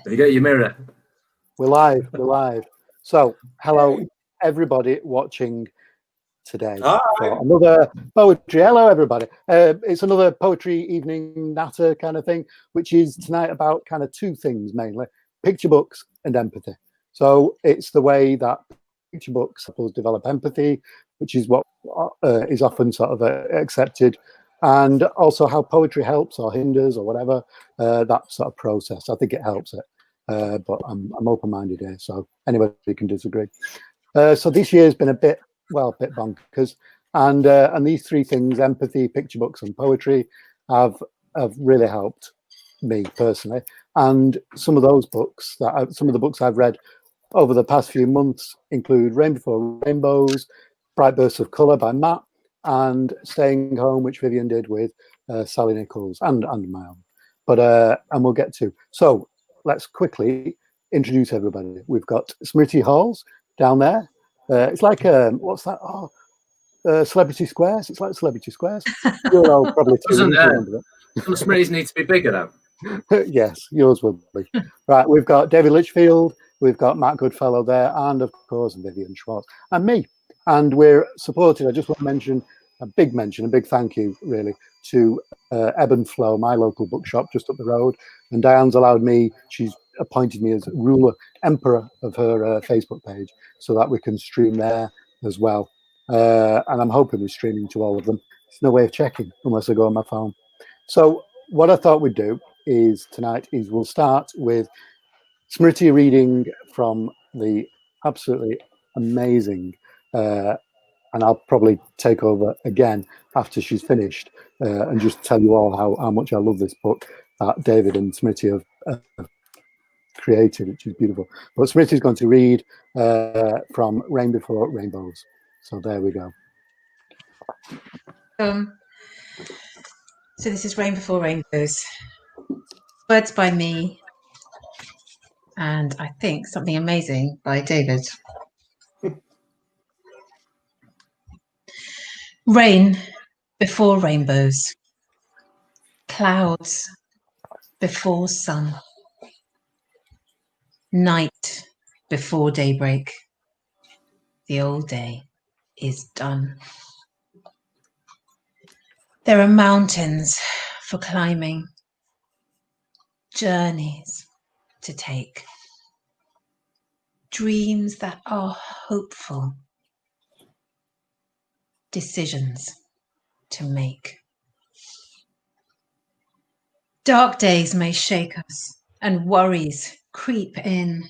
There you go, your mirror. We're live. We're live. So, hello, everybody watching today for another poetry. Hello, everybody. It's another poetry evening natter kind of thing, which is tonight about kind of two things mainly: picture books and empathy. So, it's the way that picture books help us develop empathy, which is what is often sort of accepted, and also how poetry helps or hinders or whatever that sort of process. I think it helps it. But I'm open-minded here, so anybody can disagree. So this year's been a bit bonkers, and these three things: empathy, picture books, and poetry, have really helped me personally. And some of those books some of the books I've read over the past few months include Rain Before Rainbows, Bright Bursts of Colour by Matt, and Staying Home, which Viviane did with Sally Nichols, and my own. But and we'll get to. So let's quickly introduce everybody. We've got Smriti Hall down there. It's like what's that? Oh, Celebrity Squares. It's like Celebrity Squares. You're all probably too young to remember that. Some Smritis need to be bigger though. Yes, yours will be. Right, we've got David Litchfield, we've got Matt Goodfellow there, and of course Viviane Schwarz, and me. And we're supported. I just want to mention a big thank you really to Ebb and Flow, my local bookshop just up the road. And Diane's allowed me, she's appointed me as ruler, emperor of her Facebook page, so that we can stream there as well. And I'm hoping we're streaming to all of them. There's no way of checking unless I go on my phone. So what I thought we'd do is tonight is we'll start with Smriti reading from the absolutely amazing, and I'll probably take over again after she's finished and just tell you all how much I love this book that David and Smriti have created, which is beautiful. But Smriti's going to read from Rain Before Rainbows. So there we go. So this is Rain Before Rainbows. Words by me, and I think something amazing by David. Rain before rainbows, clouds before sun, night before daybreak, the old day is done. There are mountains for climbing, journeys to take, dreams that are hopeful, decisions to make. Dark days may shake us and worries creep in,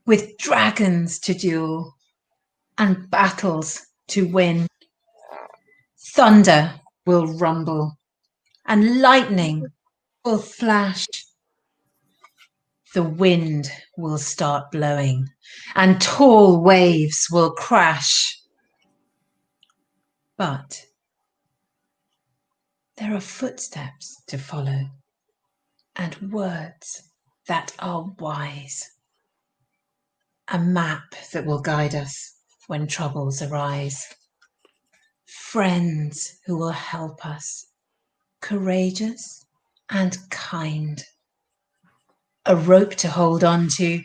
with dragons to duel and battles to win. Thunder will rumble and lightning will flash. The wind will start blowing and tall waves will crash. But there are footsteps to follow and words that are wise. A map that will guide us when troubles arise. Friends who will help us, courageous and kind. A rope to hold on to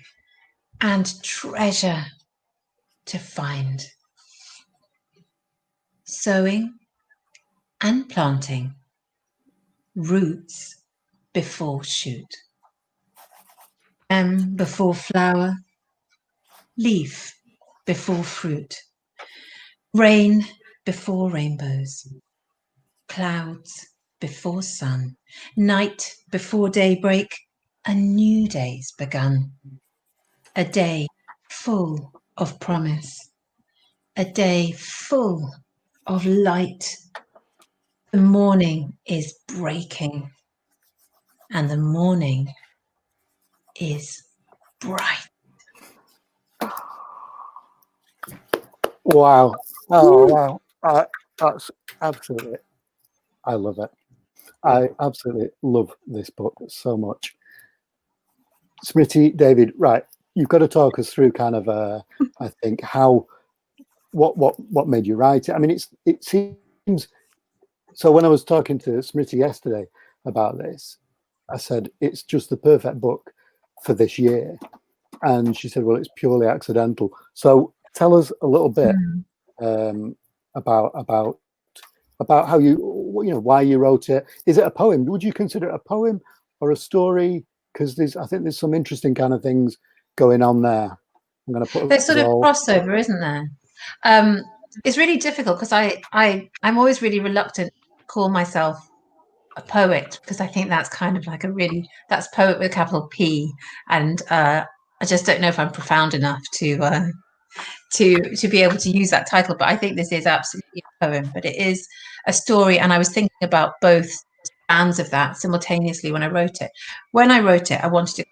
and treasure to find. Sowing and planting, roots before shoot. Stem before flower, leaf before fruit. Rain before rainbows, clouds before sun, night before daybreak, a new day's begun. A day full of promise, a day full of light. The morning is breaking and the morning is bright. Wow. Oh, wow. That's absolutely, I love it. I absolutely love this book so much. Smriti, David, right, you've got to talk us through kind of, I think, what made you write it. I mean, it seems, so when I was talking to Smriti yesterday about this, I said, it's just the perfect book for this year. And she said, well, it's purely accidental. So tell us a little bit about how why you wrote it. Is it a poem? Would you consider it a poem or a story? Because I think there's some interesting kind of things going on there. I'm going to put there's sort of crossover, isn't there? It's really difficult because I'm always really reluctant to call myself a poet, because I think that's kind of like that's poet with a capital P, and I just don't know if I'm profound enough to be able to use that title. But I think this is absolutely a poem, but it is a story, and I was thinking about both strands of that simultaneously when I wrote it. When I wrote it, I wanted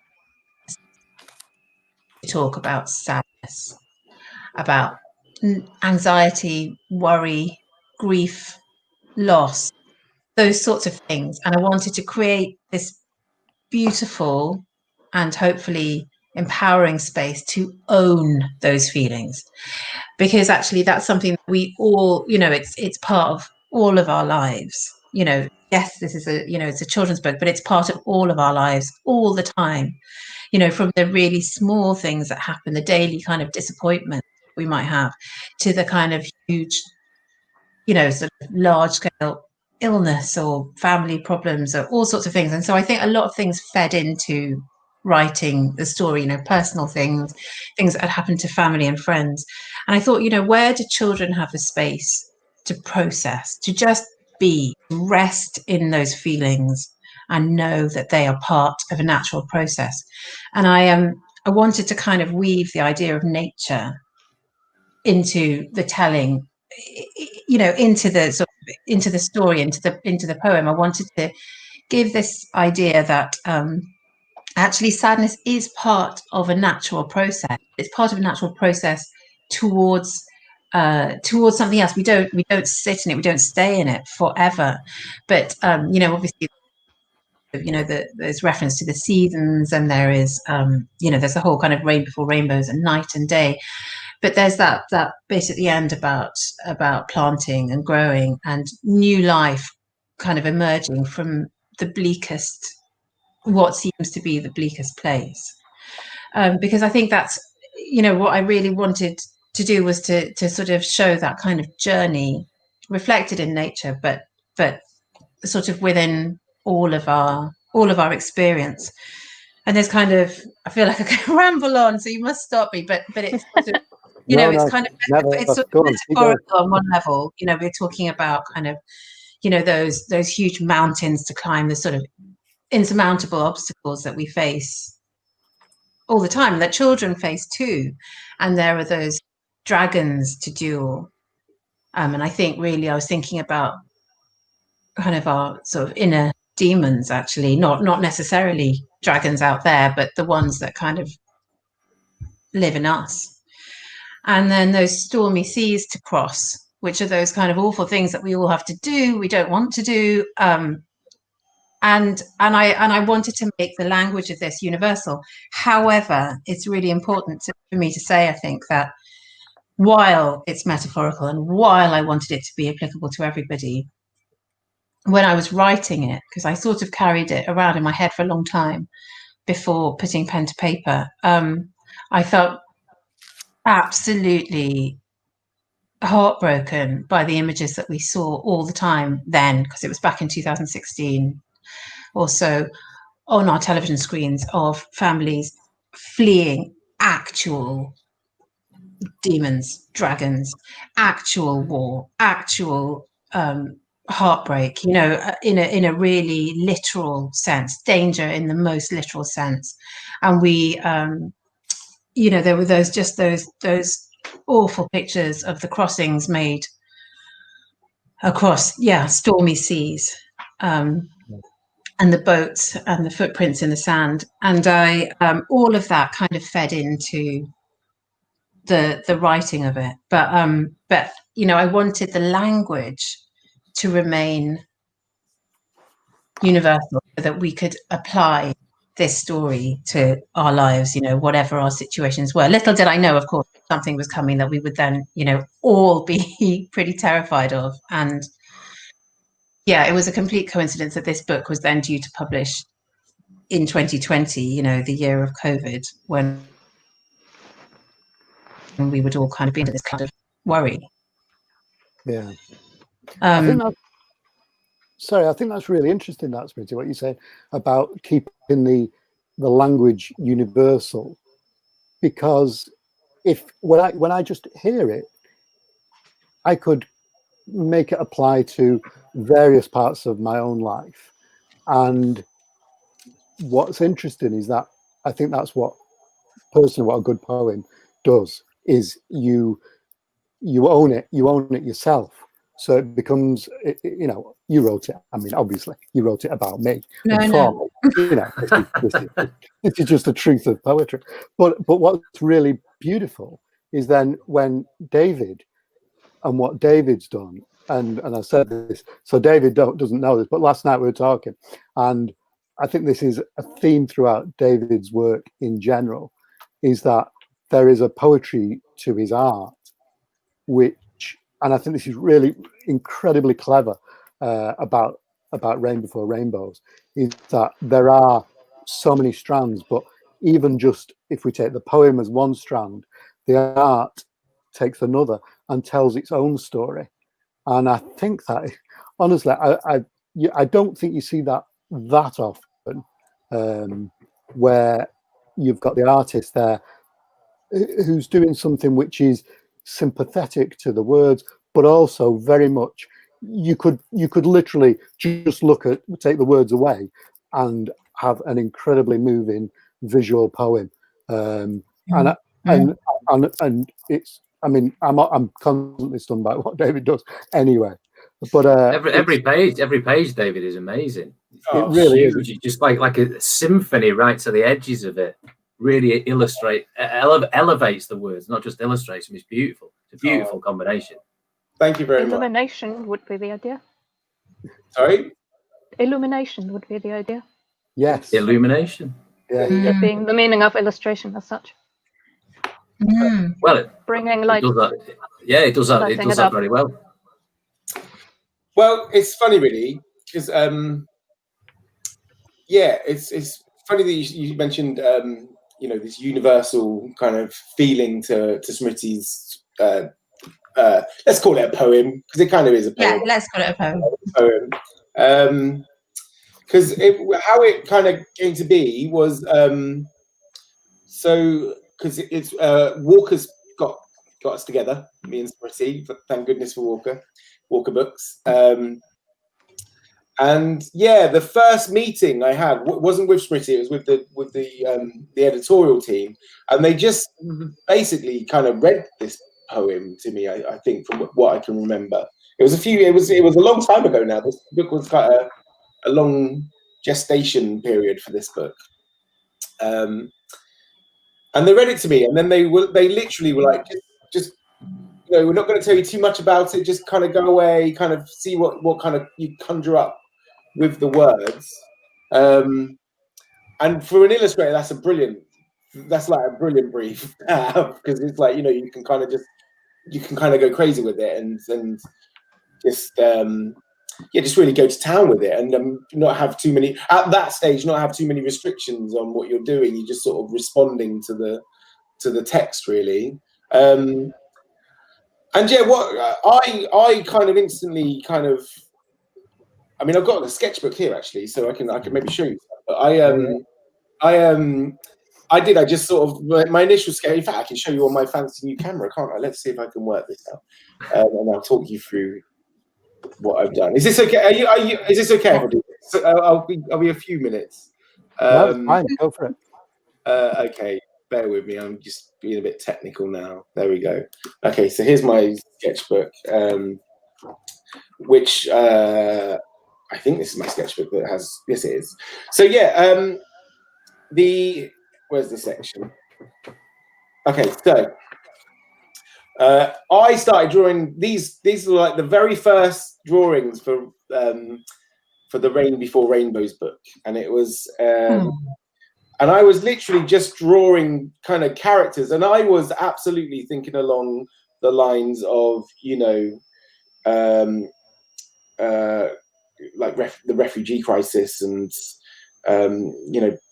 to talk about sadness, about anxiety, worry, grief, loss, those sorts of things. And I wanted to create this beautiful and hopefully empowering space to own those feelings, because actually that's something that we all, it's part of all of our lives. Yes, this is it's a children's book, but it's part of all of our lives all the time, from the really small things that happen, the daily kind of disappointment we might have, to the kind of huge, sort of large scale illness or family problems or all sorts of things. And so I think a lot of things fed into writing the story, personal things that had happened to family and friends. And I thought, where do children have the space to process, to just be, rest in those feelings and know that they are part of a natural process? And I wanted to kind of weave the idea of nature into the telling, into the sort of, into the story, into the poem. I wanted to give this idea that actually sadness is part of a natural process. It's part of a natural process towards something else. We don't sit in it. We don't stay in it forever. But obviously, there's reference to the seasons, and there is there's a whole kind of rain before rainbows and night and day. But there's that bit at the end about planting and growing and new life kind of emerging from the bleakest, what seems to be the bleakest place. Because I think that's, what I really wanted to do was to sort of show that kind of journey reflected in nature, but sort of within all of our experience. And there's kind of, I feel like I can ramble on, so you must stop me, but it's sort of, it's kind of, it's sort of metaphorical on one level. We're talking about kind of, those huge mountains to climb, the sort of insurmountable obstacles that we face all the time, that children face too. And there are those dragons to duel. And I think really I was thinking about kind of our sort of inner demons, actually, not necessarily dragons out there, but the ones that kind of live in us. And then those stormy seas to cross, which are those kind of awful things that we all have to do, we don't want to do. And I wanted to make the language of this universal. However, it's really important for me to say, I think, that while it's metaphorical and while I wanted it to be applicable to everybody, when I was writing it, because I sort of carried it around in my head for a long time before putting pen to paper, I felt absolutely heartbroken by the images that we saw all the time then, because it was back in 2016 or so, on our television screens, of families fleeing actual demons, dragons, actual war, actual heartbreak, in a really literal sense, danger in the most literal sense. And we there were those awful pictures of the crossings made across stormy seas, and the boats and the footprints in the sand. And I all of that kind of fed into the writing of it. But I wanted the language to remain universal, so that we could apply this story to our lives, whatever our situations were. Little did I know, of course, something was coming that we would then, all be pretty terrified of. And it was a complete coincidence that this book was then due to publish in 2020, you know, the year of COVID, when we would all kind of be into this kind of worry. Yeah. I think that's really interesting, that, Smriti, what you say about keeping the language universal, because when I just hear it, I could make it apply to various parts of my own life. And what's interesting is that I think that's what a good poem does, is you own it yourself. So it becomes, you know, you wrote it. I mean, obviously, you wrote it about me. No. You know, this is just the truth of poetry. But what's really beautiful is then when David and what David's done, and I said this, so David doesn't know this, but last night we were talking, and I think this is a theme throughout David's work in general, is that there is a poetry to his art, which, and I think this is really incredibly clever about Rain Before Rainbows, is that there are so many strands, but even just if we take the poem as one strand, the art takes another and tells its own story. And I think that, honestly, I don't think you see that often, where you've got the artist there who's doing something which is sympathetic to the words, but also very much you could literally just take the words away and have an incredibly moving visual poem. And it's, I mean, I'm constantly stunned by what David does anyway. But every page, David, is amazing. It really is. It's just like a symphony right to the edges of it. Really elevates the words, not just illustrates them. It's beautiful. It's a beautiful combination. Thank you very much. Illumination would be the idea. Sorry? Illumination would be the idea. Yes. Illumination. Yeah. It being the meaning of illustration as such. Well, bringing light. It does that. Yeah, it does that. It does that very well. Well, it's funny, really, because it's funny that you mentioned you know, this universal kind of feeling to Smriti's. Let's call it a poem, because it kind of is a poem. Yeah, let's call it a poem. Because how it kind of came to be was because it's Walker's got us together, me and Smriti. Thank goodness for Walker Books. And yeah, the first meeting I had wasn't with Smriti; it was with the editorial team, and they just basically kind of read this poem to me. I think, from what I can remember, it was a long time ago now. This book was quite a long gestation period for this book, and they read it to me, and then they literally were like, just you know, we're not going to tell you too much about it. Just kind of go away, kind of see what kind of you conjure up with the words. And for an illustrator, that's like a brilliant brief, because it's like, you know, you can kind of go crazy with it and just just really go to town with it, and not have too many restrictions on what you're doing. You're just sort of responding to the text, really. And yeah, what I kind of instantly kind of, I mean, I've got a sketchbook here actually, so I can maybe show you. But I just sort of, my initial sketch. In fact, I can show you on my fancy new camera, can't I? Let's see if I can work this out, and I'll talk you through what I've done. Is this okay? Is this okay if I do this? So I'll be a few minutes. No, fine. Go for it. Okay, bear with me. I'm just being a bit technical now. There we go. Okay, so here's my sketchbook, which I think this is my sketchbook that has. Yes, it is. So yeah, where's the section? Okay, so I started drawing these. These are like the very first drawings for the Rain Before Rainbows book, and it was and I was literally just drawing kind of characters, and I was absolutely thinking along the lines of, you know, like the refugee crisis and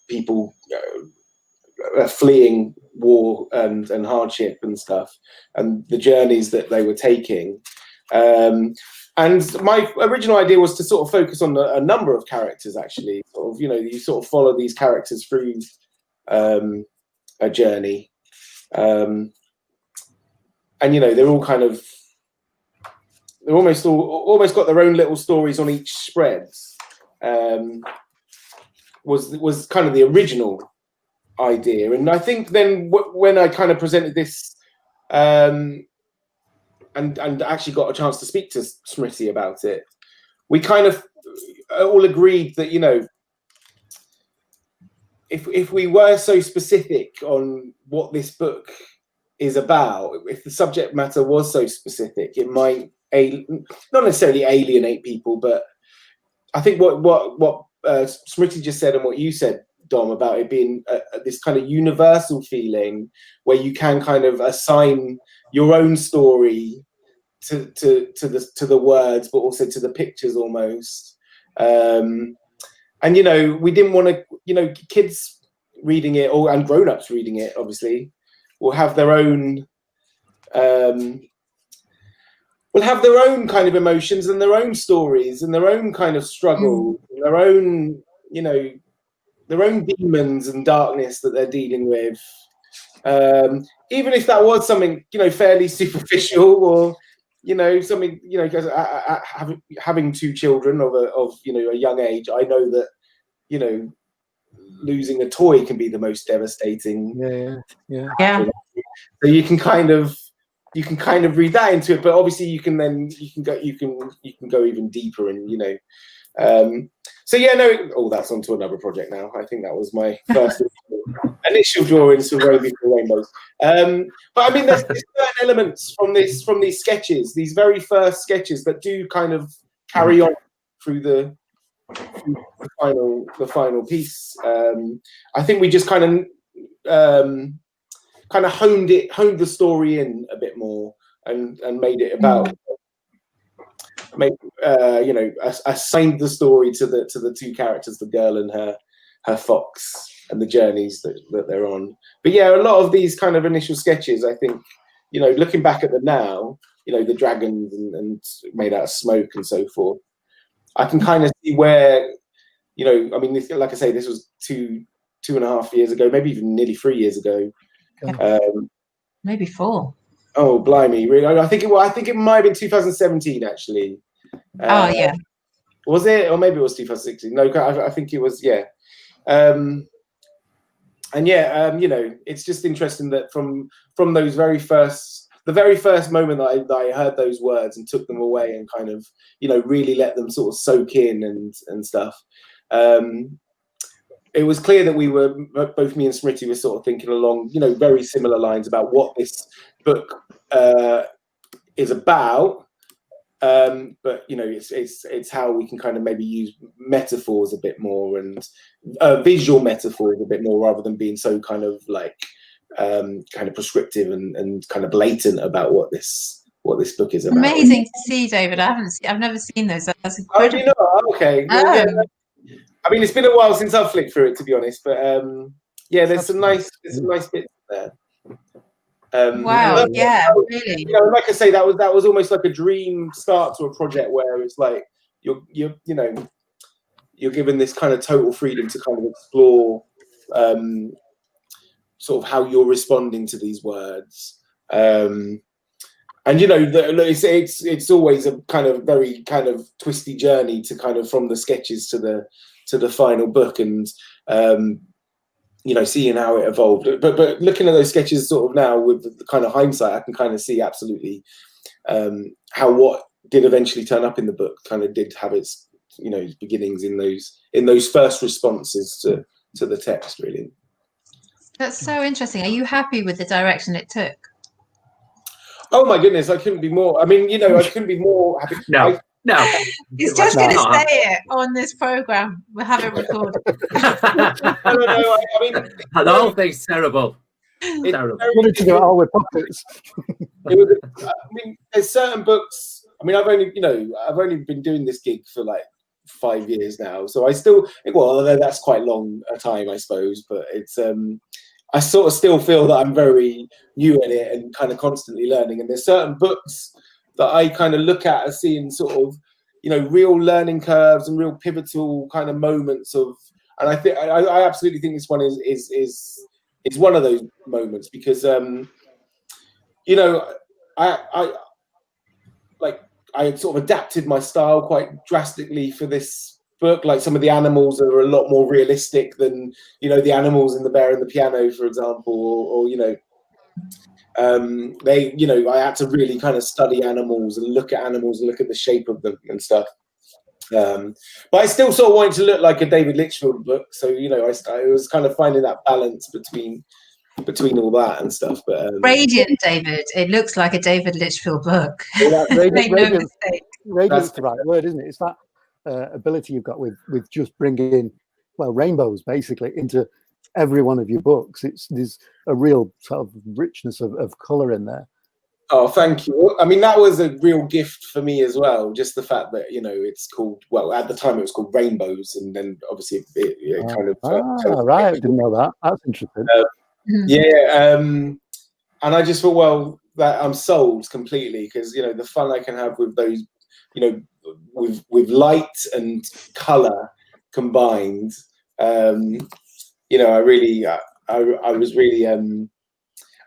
people fleeing war and hardship and stuff, and the journeys that they were taking. And my original idea was to sort of focus on a number of characters, actually. You sort of follow these characters through a journey. And, they're all kind of, they're almost got their own little stories on each spread. Was kind of the original idea. And I think then when I kind of presented this, and actually got a chance to speak to Smriti about it, we kind of all agreed that, if we were so specific on what this book is about, if the subject matter was so specific, it might not necessarily alienate people, but I think what Smriti just said and what you said, Dom, about it being this kind of universal feeling where you can kind of assign your own story to the words, but also to the pictures almost. And we didn't want to, kids reading it, and grown-ups reading it, obviously, will have their own kind of emotions and their own stories and their own kind of struggle, and their own demons and darkness that they're dealing with. Even if that was something, fairly superficial, or something, because having two children of a young age, I know that losing a toy can be the most devastating. Yeah. So you can kind of read that into it, but obviously you can go even deeper, and that's onto another project now. I think that was my first initial drawings for Rain Before Rainbows. But I mean, there's certain elements from these sketches, these very first sketches, that do kind of carry on through the final piece. I think we just kind of honed the story in a bit more, and made it about assigned the story to the two characters, the girl and her fox, and the journeys that they're on. But yeah, a lot of these kind of initial sketches, I think, looking back at them now, the dragons and made out of smoke and so forth, I can kind of see where, I mean, like I say, this was 2.5 years ago, maybe even nearly 3 years ago. Maybe 4. Oh, blimey! Really? I think it might have been 2017, actually. Oh yeah. Was it, or maybe it was 2016? No, I think it was. Yeah. It's just interesting that from those the very first moment that I heard those words and took them away and kind of really let them sort of soak in and stuff. It was clear that we were, both me and Smriti were sort of thinking along, very similar lines about what this book is about. But it's how we can kind of maybe use metaphors a bit more, and visual metaphors a bit more, rather than being so kind of like kind of prescriptive and kind of blatant about what this book is about. Amazing to see, David. I've never seen those. That's incredible. Oh, okay. Well, yeah. I mean, it's been a while since I've flicked through it, to be honest, but there's some nice bits there. Wow, yeah, really. Like I say, that was almost like a dream start to a project where it's like you're given this kind of total freedom to kind of explore sort of how you're responding to these words. And it's always a kind of very kind of twisty journey to kind of from the sketches to the final book, and seeing how it evolved. But looking at those sketches sort of now with the kind of hindsight, I can kind of see absolutely how what did eventually turn up in the book kind of did have its beginnings in those first responses to the text, really. That's so interesting. Are you happy with the direction it took? Oh my goodness, I couldn't be more. I mean, I couldn't be more happy. No. He's just going to say it on this program. We'll have it recorded. No. I mean, the whole thing's terrible. Terrible. Wanted to do it all with puppets. There's certain books. I mean, I've only been doing this gig for like 5 years now. So I still, well, although that's quite long a time, I suppose, but it's I sort of still feel that I'm very new at it and kind of constantly learning. And there's certain books that I kind of look at as seeing sort of, you know, real learning curves and real pivotal kind of moments of, and I think I absolutely think this one is one of those moments because you know, I sort of adapted my style quite drastically for this book. Like some of the animals are a lot more realistic than, you know, the animals in The Bear and the Piano, for example, or you know, they, you know, I had to really kind of study animals and look at animals and look at the shape of them and stuff. But I still sort of wanted to look like a David Litchfield book, so you know, I was kind of finding that balance between all that and stuff. But Radiant, David. It looks like a David Litchfield book. Radiant, no mistake. Radiant's the right word, isn't it? It's that ability you've got with just bringing, well, rainbows basically into every one of your books. There's a real sort of richness of colour in there. Oh, thank you. I mean, that was a real gift for me as well. Just the fact that, you know, it's called, well, at the time it was called Rainbows, and then obviously it kind of. Right, I didn't know that. That's interesting. Yeah, and I just thought, well, that I'm sold completely because, you know, the fun I can have with those, you know, with light and colour combined. You know, I really, I was really.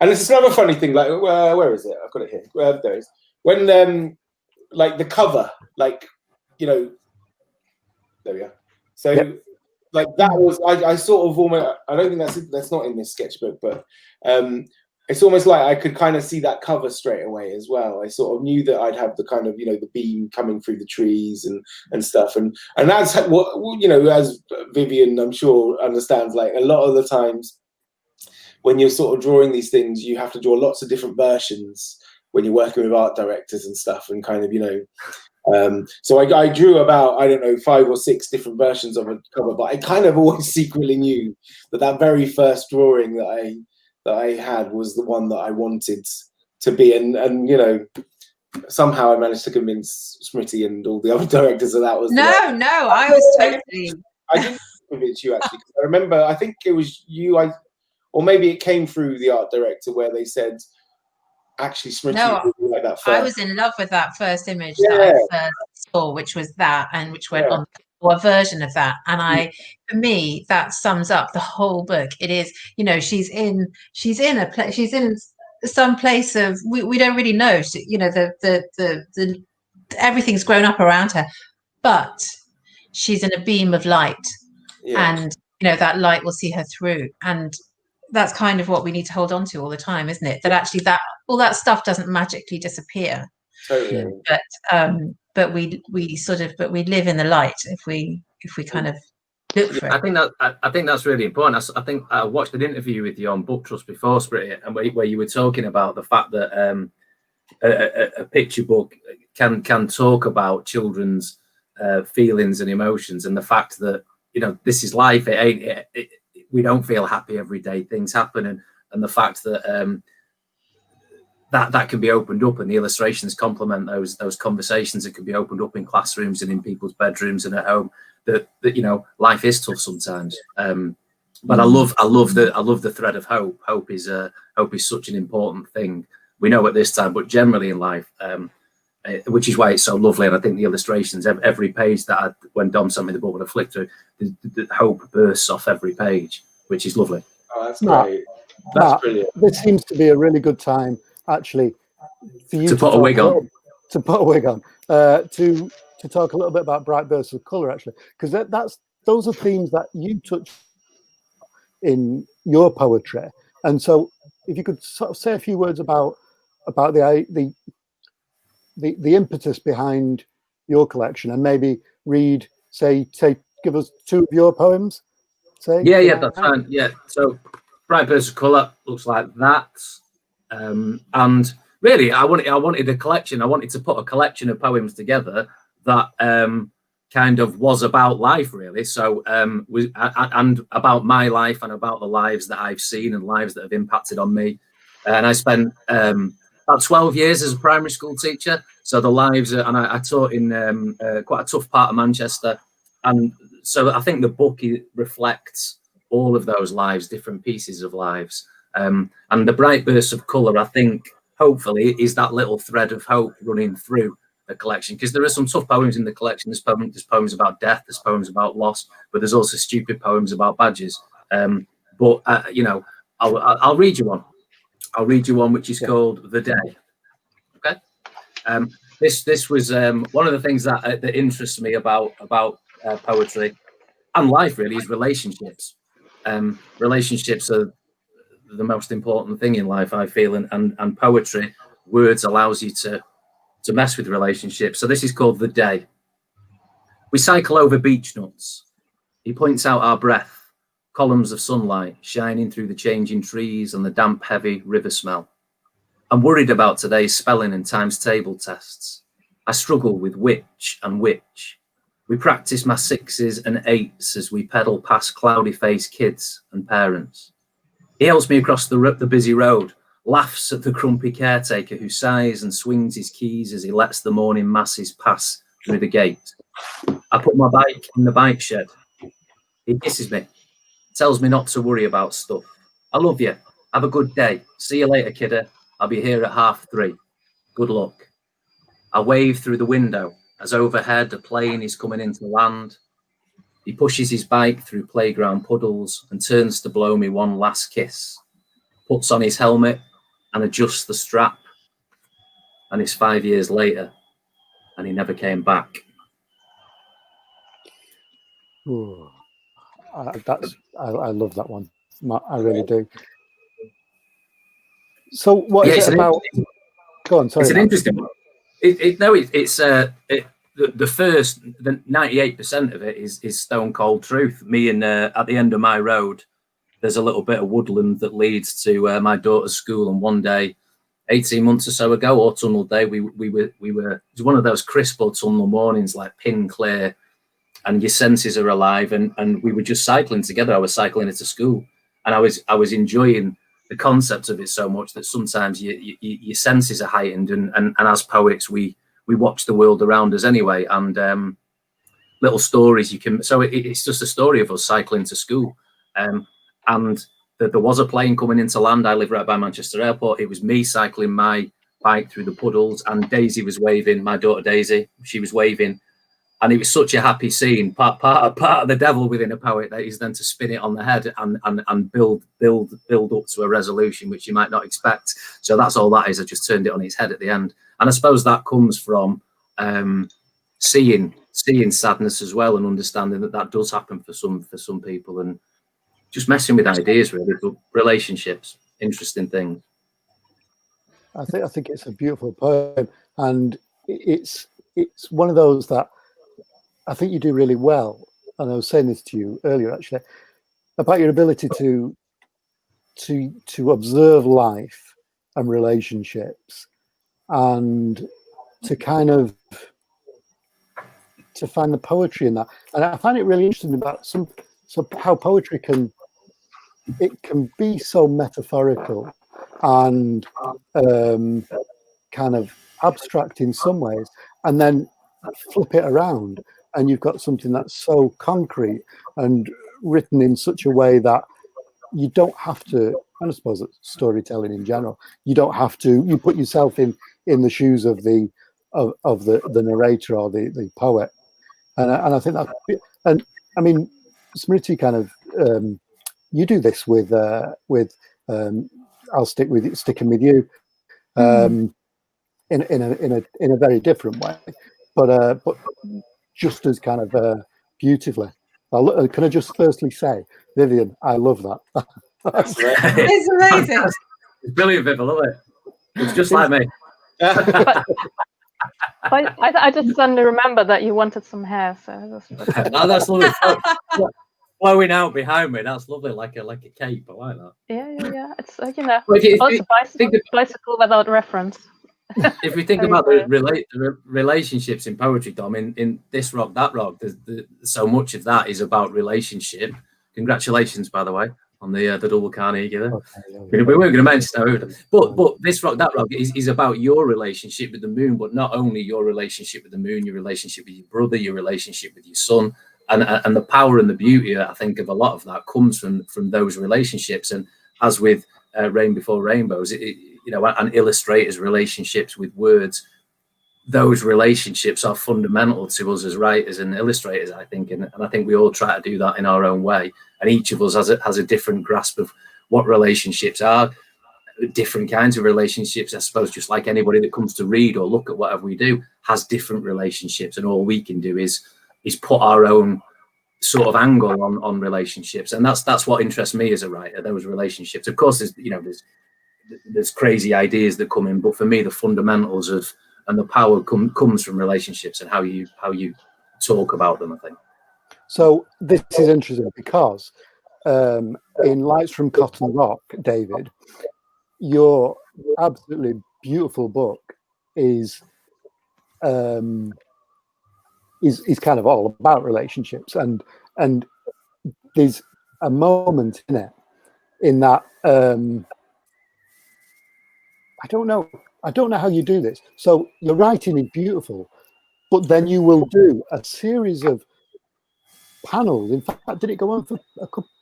And this is another funny thing, like, where is it? I've got it here. There it is. When, like, the cover, like, you know, there we go. So, like, that was, I sort of almost, I don't think that's not in this sketchbook, but it's almost like I could kind of see that cover straight away as well. I sort of knew that I'd have the kind of, you know, the beam coming through the trees and stuff. And that's what, you know, as Viviane, I'm sure, understands, like, a lot of the times, when you're sort of drawing these things, you have to draw lots of different versions when you're working with art directors and stuff, and kind of, you know, so I drew about, I don't know, 5 or 6 different versions of a cover, but I kind of always secretly knew that very first drawing that I had was the one that I wanted to be, and you know, somehow I managed to convince Smriti and all the other directors that was no, I was totally. I didn't convince you actually, because I remember, I think it was you, or maybe it came through the art director where they said, actually, Smriti, really like that first. I was in love with that first image that I first saw, which was that, and which went on, or a version of that. And for me, that sums up the whole book. It is, you know, she's in some place of, we don't really know, you know, the everything's grown up around her, but she's in a beam of light, and you know, that light will see her through. And that's kind of what we need to hold on to all the time, isn't it? That actually all that stuff doesn't magically disappear. Totally. But we live in the light if we kind of look for it. I think that's really important. I think I watched an interview with you on Book Trust before, Smriti, and where you were talking about the fact that a picture book can talk about children's feelings and emotions, and the fact that, you know, this is life. We don't feel happy every day. Things happen, and the fact that that can be opened up, and the illustrations complement those conversations that can be opened up in classrooms and in people's bedrooms and at home. That you know, life is tough sometimes. But I love the thread of hope. Hope is such an important thing. We know at this time, but generally in life, which is why it's so lovely. And I think the illustrations, every page that when Dom sent me the book, when I flicked through, the hope bursts off every page, which is lovely. Oh, that's great. That's brilliant. This seems to be a really good time, actually, for you to put a wig on. To put a wig on. To talk a little bit about bright bursts of colour, actually, because those are themes that you touch in your poetry. And so, if you could sort of say a few words about the impetus behind your collection, and maybe read, give us 2 of your poems. Yeah, that's fine. Yeah, so bright bursts of colour looks like that, and really, I wanted a collection. I wanted to put a collection of poems together that kind of was about life, really. So, and about my life and about the lives that I've seen and lives that have impacted on me. And I spent about 12 years as a primary school teacher. So the lives, and I taught in quite a tough part of Manchester, and so I think the book reflects all of those lives, different pieces of lives. And the bright bursts of colour, I think, hopefully, is that little thread of hope running through the collection, because there are some tough poems in the collection. There's poems about death, there's poems about loss, but there's also stupid poems about badges. But you know, I'll read you one. I'll read you one which is called The Day. Okay. This was one of the things that interests me about poetry and life, really, is relationships. Relationships are the most important thing in life, I feel, and poetry, words, allows you to mess with relationships. So this is called The Day. We cycle over beech nuts. He points out our breath, columns of sunlight shining through the changing trees and the damp, heavy river smell. I'm worried about today's spelling and times table tests. I struggle with which and which. We practice my 6s and 8s as we pedal past cloudy-faced kids and parents. He helps me across the busy road, laughs at the grumpy caretaker who sighs and swings his keys as he lets the morning masses pass through the gate. I put my bike in the bike shed. He kisses me, tells me not to worry about stuff. I love you. Have a good day. See you later, kidder. I'll be here at 3:30. Good luck. I wave through the window as overhead a plane is coming into land. He pushes his bike through playground puddles and turns to blow me one last kiss. Puts on his helmet and adjusts the strap. And it's 5 years later, and he never came back. Ooh, I love that one. I really do. So what is it about? Go on, sorry. It's an interesting one. The first 98% of it is stone cold truth. Me and at the end of my road, there's a little bit of woodland that leads to my daughter's school. And one day, 18 months or so ago, autumnal day, we were. It was one of those crisp autumnal mornings, like pin clear, and your senses are alive. And we were just cycling together. I was cycling into school, and I was enjoying the concept of it so much that sometimes your senses are heightened, and as poets we watch the world around us anyway, and little stories you can. So it's just a story of us cycling to school, and there was a plane coming into land. I live right by Manchester Airport. It was me cycling my bike through the puddles, and Daisy was waving. My daughter Daisy, she was waving. And it was such a happy scene. Part of the devil within a poet that is then to spin it on the head and build up to a resolution which you might not expect. So that's all that is. I just turned it on its head at the end. And I suppose that comes from seeing sadness as well, and understanding that does happen for some people, and just messing with ideas, really. But relationships, interesting things. I think it's a beautiful poem, and it's one of those that I think you do really well. And I was saying this to you earlier, actually, about your ability to observe life and relationships, and to kind of to find the poetry in that. And I find it really interesting about how poetry can be so metaphorical and kind of abstract in some ways, and then flip it around, and you've got something that's so concrete and written in such a way that you don't have to, and I suppose it's storytelling in general, you don't have to, you put yourself in the shoes of the narrator or the poet, and I think that, and I mean, Smriti, kind of you do this with I'll sticking with you in a very different way, but just as kind of beautifully. Can I just firstly say, Viviane, I love that. It's amazing. It's brilliant, Viv. I love it. It's just like me. I just suddenly remember that you wanted some hair, so that's lovely. Flowing out behind me. That's lovely, like a cape. I like that. Yeah. It's also bicycle without reference. If we think about the relationships in poetry, Dom, in This Rock, That Rock, so much of that is about relationship. Congratulations, by the way, on the double Carnegie there. Okay, we weren't going to mention that, but This Rock, That Rock is about your relationship with the moon, but not only your relationship with the moon, your relationship with your brother, your relationship with your son, and the power and the beauty, I think, of a lot of that comes from those relationships. And as with Rain Before Rainbows, and illustrators' relationships with words, those relationships are fundamental to us as writers and illustrators, I think, and I think we all try to do that in our own way. And each of us has a different grasp of what relationships are, different kinds of relationships. I suppose just like anybody that comes to read or look at whatever we do has different relationships, and all we can do is put our own sort of angle on relationships, and that's what interests me as a writer. Those relationships, of course, there's crazy ideas that come in, but for me, the fundamentals of and the power comes from relationships and how you talk about them, I think. So this is interesting because in Lights from Cotton Rock, David, your absolutely beautiful book is kind of all about relationships, and there's a moment in it in that I don't know how you do this. So your writing is beautiful, but then you will do a series of panels. In fact, did it go on for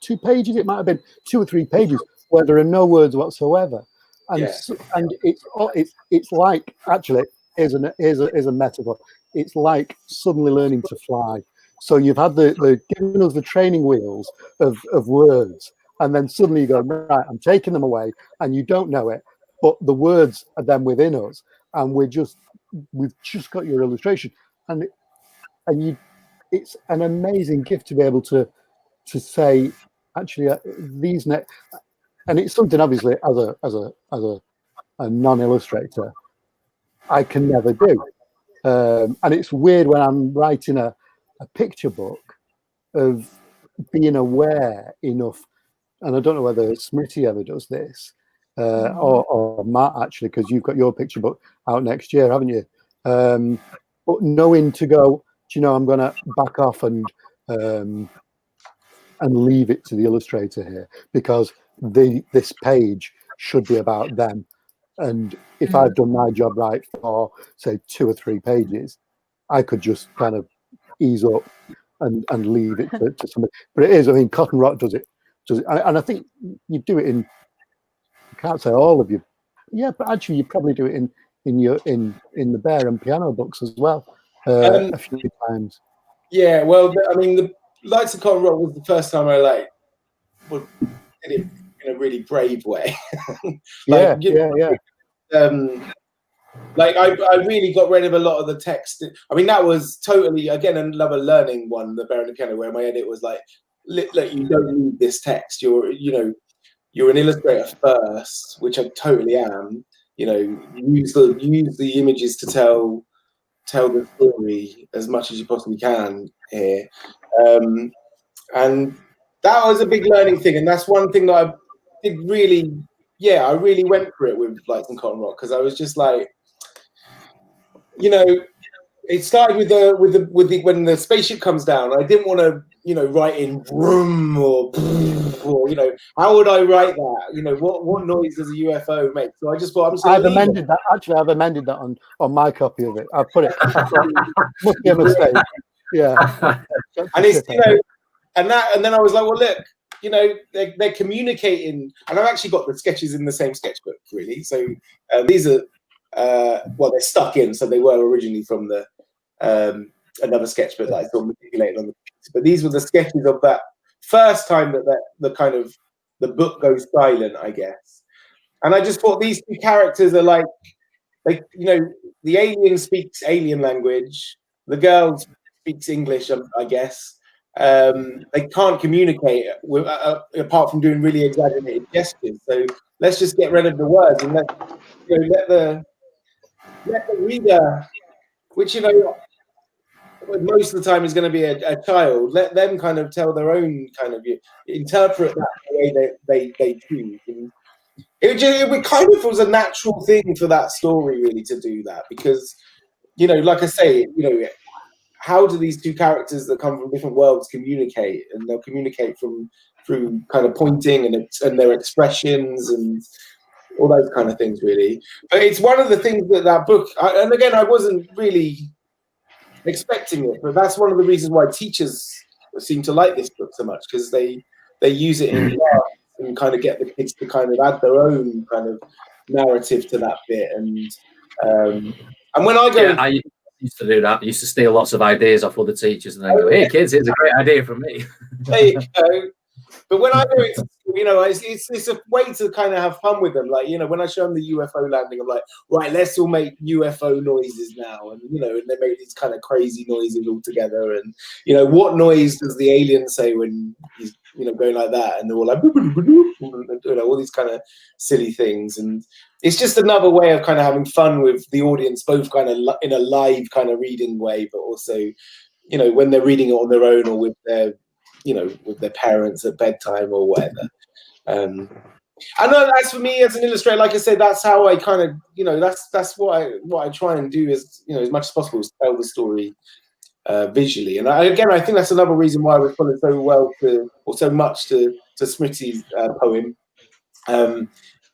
2 pages? It might have been 2 or 3 pages where there are no words whatsoever, and and it's like, actually, here's a metaphor. It's like suddenly learning to fly. So you've had the giving us the training wheels of words, and then suddenly you go, right, I'm taking them away, and you don't know it, but the words are then within us, and we've just got your illustration, and it's an amazing gift to be able to say, actually, these and it's something, obviously, as a non-illustrator, I can never do. And it's weird when I'm writing a picture book of being aware enough, and I don't know whether Smriti ever does this, or Matt, actually, because you've got your picture book out next year, haven't you? But knowing to go, I'm going to back off and leave it to the illustrator here, because this page should be about them. And if I've done my job right for, say, 2 or 3 pages, I could just kind of ease up and leave it to somebody. But it is, I mean, Cotton Rock does it, and I think you do it in, I can't say all of you, but actually you probably do it in the Bear and Piano books as well, a few times. Yeah, well, I mean, the Lights of Cotton Rock was the first time I did it in a really brave way. I really got rid of a lot of the text. I mean, that was totally, again, another learning one, the Baron and Kenner, where my edit was like, look, you don't need this text. You're an illustrator first, which I totally am. Use the images to tell the story as much as you possibly can here. And that was a big learning thing. And that's one thing that I did really, I really went for it with Lights and Cotton Rock, because I was just like, it started with the when the spaceship comes down. I didn't want to, write in vroom or how would I write that? What noise does a UFO make? So I just thought, I've amended that. Actually, I've amended that on my copy of it. I've put it. Must be a mistake. Yeah. And it's and then I was like, well, look, they're communicating, and I've actually got the sketches in the same sketchbook, really. So these are they're stuck in, so they were originally from the another sketchbook that I sort of manipulated on the computer. But these were the sketches of that first time that the kind of the book goes silent, I guess. And I just thought these 2 characters are like, the alien speaks alien language, the girl speaks English, I guess. They can't communicate apart from doing really exaggerated gestures. So let's just get rid of the words and let the reader, which most of the time is going to be a child, let them kind of tell their own kind of interpret that the way they choose. And it kind of was a natural thing for that story, really, to do that, because like I say, how do these 2 characters that come from different worlds communicate? And they'll communicate through kind of pointing and their expressions and all those kind of things, really. But it's one of the things that book, and again, I wasn't really expecting it, but that's one of the reasons why teachers seem to like this book so much, because they use it in class and kind of get the kids to kind of add their own kind of narrative to that bit. And when I go, I used to do that. I used to steal lots of ideas off other teachers and then go, "Hey kids, here's a great idea from me." There you go. But when I go into school, it's a way to kind of have fun with them. Like, when I show them the UFO landing, I'm like, right, let's all make UFO noises now. And, and they make these kind of crazy noises all together. And, what noise does the alien say when he's, going like that? And they're all like, all these kind of silly things. And it's just another way of kind of having fun with the audience, both kind of in a live kind of reading way, but also, when they're reading it on their own or with their parents at bedtime or whatever. And that's for me as an illustrator. Like I said, that's how I kind of, that's what I try and do is, as much as possible, is tell the story visually. And I think that's another reason why I responded so much to Smriti's poem,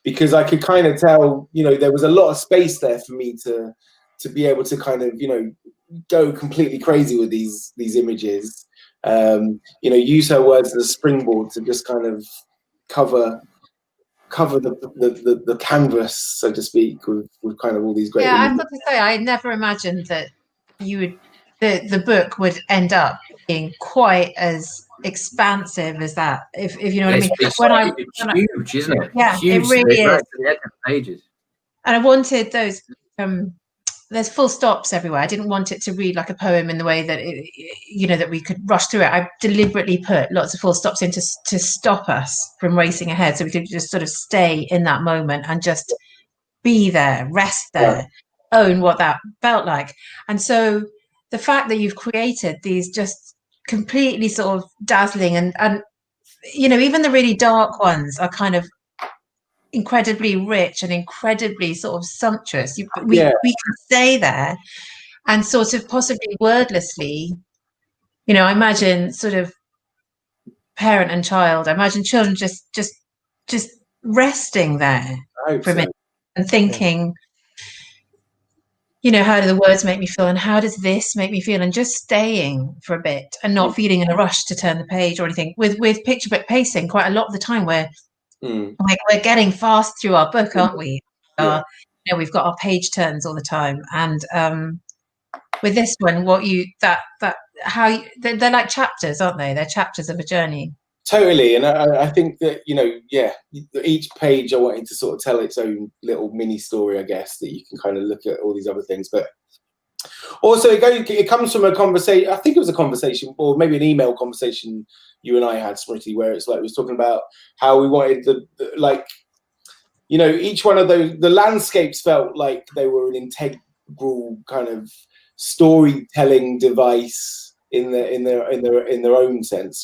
because I could kind of tell, there was a lot of space there for me to be able to kind of, go completely crazy with these images. Use her words as a springboard to just kind of cover the canvas, so to speak, with kind of all these great. Yeah, images. I've got to say, I never imagined that the book would end up being quite as expansive as that. If you know what I mean. It's huge, isn't it? Yeah, huge, it really is. Right to the edge of the pages. And I wanted those. There's full stops everywhere. I didn't want it to read like a poem in the way that that we could rush through it. I deliberately put lots of full stops in to stop us from racing ahead, so we could just sort of stay in that moment and just be there, rest there, own what that felt like. And so the fact that you've created these just completely sort of dazzling and even the really dark ones are kind of incredibly rich and incredibly sort of sumptuous. We can stay there and sort of possibly wordlessly, I imagine sort of parent and child. I imagine children just resting there for a minute and thinking, how do the words make me feel and how does this make me feel, and just staying for a bit and not feeling in a rush to turn the page or anything. With picture book pacing, quite a lot of the time we're getting fast through our book, aren't we? We've got our page turns all the time, and with this one, they're like chapters, aren't they? They're chapters of a journey. Totally, and I think that each page I wanted to sort of tell its own little mini story, I guess, that you can kind of look at all these other things, but also it comes from a conversation. I think it was a conversation, or maybe an email conversation you and I had, Smriti, where it's like we was talking about how we wanted each one of those, the landscapes felt like they were an integral kind of storytelling device in their own sense,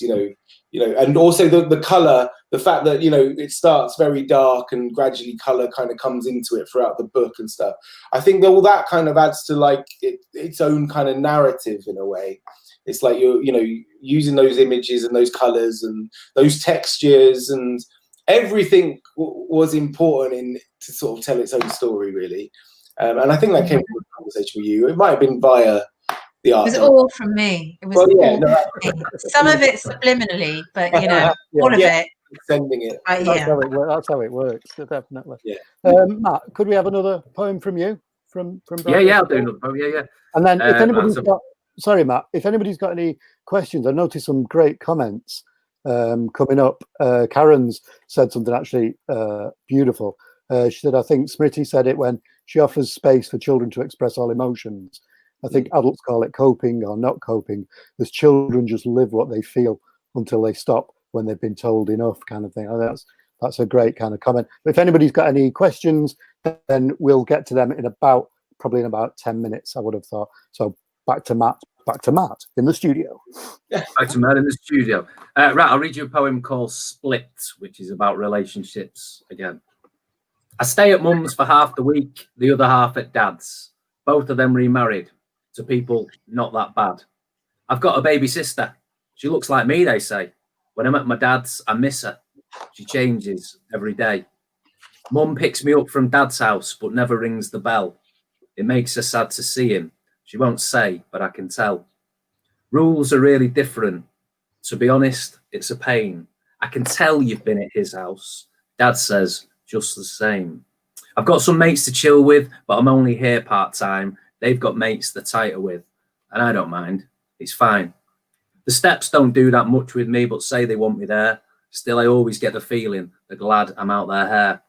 and also the color, the fact that it starts very dark and gradually color kind of comes into it throughout the book and stuff. I think that all that kind of adds to like its own kind of narrative in a way. It's like you're using those images and those colors and those textures, and everything was important to sort of tell its own story, really. And I think that came from a conversation with you. It might have been via the art. It was all from me. It was all from me. Some of it subliminally, but all of it. Sending it. That's how it works. Definitely. Yeah. Matt, could we have another poem from you? From I'll do another poem. Yeah. And then if anybody's sorry, Matt, if anybody's got any questions, I noticed some great comments coming up. Karen's said something actually beautiful. She said, I think Smriti said it when she offers space for children to express all emotions. I think adults call it coping or not coping, as children just live what they feel until they stop when they've been told enough, kind of thing. That's a great kind of comment. But if anybody's got any questions, then we'll get to them probably in about 10 minutes, I would have thought. So back to Matt in the studio. Back to Matt in the studio. Right, I'll read you a poem called Split, which is about relationships again. I stay at mum's for half the week, the other half at dad's. Both of them remarried to people not that bad. I've got a baby sister. She looks like me, they say. When I'm at my dad's, I miss her. She changes every day. Mum picks me up from dad's house, but never rings the bell. It makes her sad to see him. She won't say, but I can tell. Rules are really different. To be honest, it's a pain. I can tell you've been at his house. Dad says, just the same. I've got some mates to chill with, but I'm only here part-time. They've got mates they're tighter with, and I don't mind. It's fine. The steps don't do that much with me, but say they want me there. Still, I always get the feeling they're glad I'm out their hair.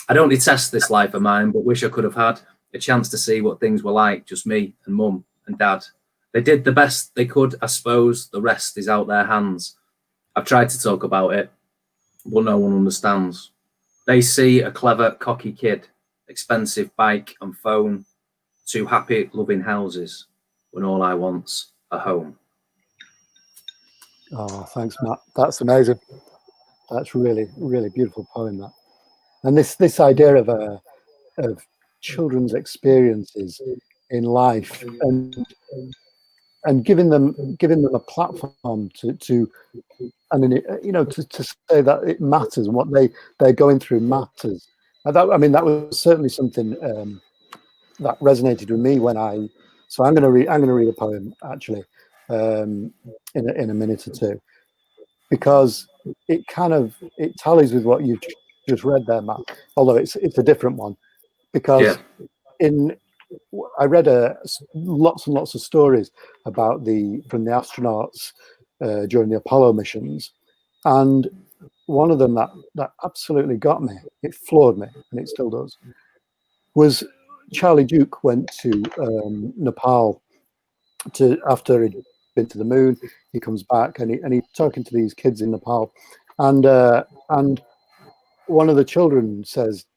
I don't detest this life of mine, but wish I could have had a chance to see what things were like, just me and Mum and Dad. They did the best they could, I suppose. The rest is out their hands. I've tried to talk about it, but no one understands. They see a clever, cocky kid, expensive bike and phone, 2 happy, loving houses, when all I want's a home. Oh, thanks, Matt. That's amazing. That's really, really beautiful poem, that. And this idea of children's experiences in life and giving them a platform to say that it matters and what they're going through matters. And that was certainly something that resonated with me when so I'm going to read a poem actually in a minute or two, because it tallies with what you've just read there, Matt, although it's a different one, because I read lots and lots of stories about from the astronauts during the Apollo missions, and one of them that absolutely got me, it floored me, and it still does, was Charlie Duke went to Nepal after he'd been to the moon. He comes back and he's talking to these kids in Nepal, and one of the children says,